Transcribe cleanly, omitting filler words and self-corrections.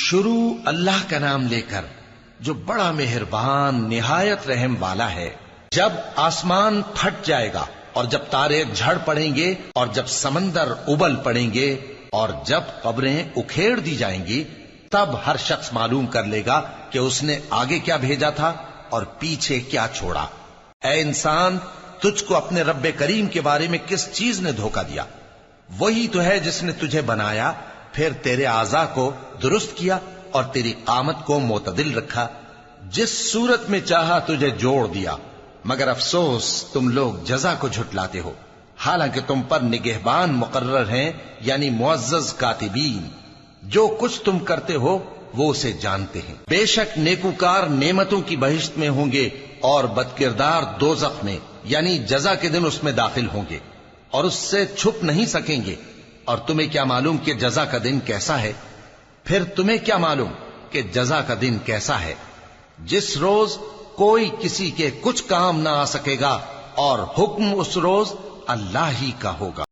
شروع اللہ کا نام لے کر جو بڑا مہربان نہایت رحم والا ہے۔ جب آسمان پھٹ جائے گا اور جب تارے جھڑ پڑیں گے اور جب سمندر ابل پڑیں گے اور جب قبریں اکھیڑ دی جائیں گی، تب ہر شخص معلوم کر لے گا کہ اس نے آگے کیا بھیجا تھا اور پیچھے کیا چھوڑا۔ اے انسان، تجھ کو اپنے رب کریم کے بارے میں کس چیز نے دھوکہ دیا؟ وہی تو ہے جس نے تجھے بنایا، پھر تیرے اعضاء کو درست کیا اور تیری قامت کو معتدل رکھا، جس صورت میں چاہا تجھے جوڑ دیا، مگر افسوس تم لوگ جزا کو جھٹلاتے ہو، حالانکہ تم پر نگہبان مقرر ہیں، یعنی معزز کاتبین۔ جو کچھ تم کرتے ہو وہ اسے جانتے ہیں۔ بے شک نیکوکار نعمتوں کی بہشت میں ہوں گے اور بدکردار دوزخ میں، یعنی جزا کے دن اس میں داخل ہوں گے اور اس سے چھپ نہیں سکیں گے۔ اور تمہیں کیا معلوم کہ جزا کا دن کیسا ہے؟ پھر تمہیں کیا معلوم کہ جزا کا دن کیسا ہے؟ جس روز کوئی کسی کے کچھ کام نہ آ سکے گا اور حکم اس روز اللہ ہی کا ہوگا۔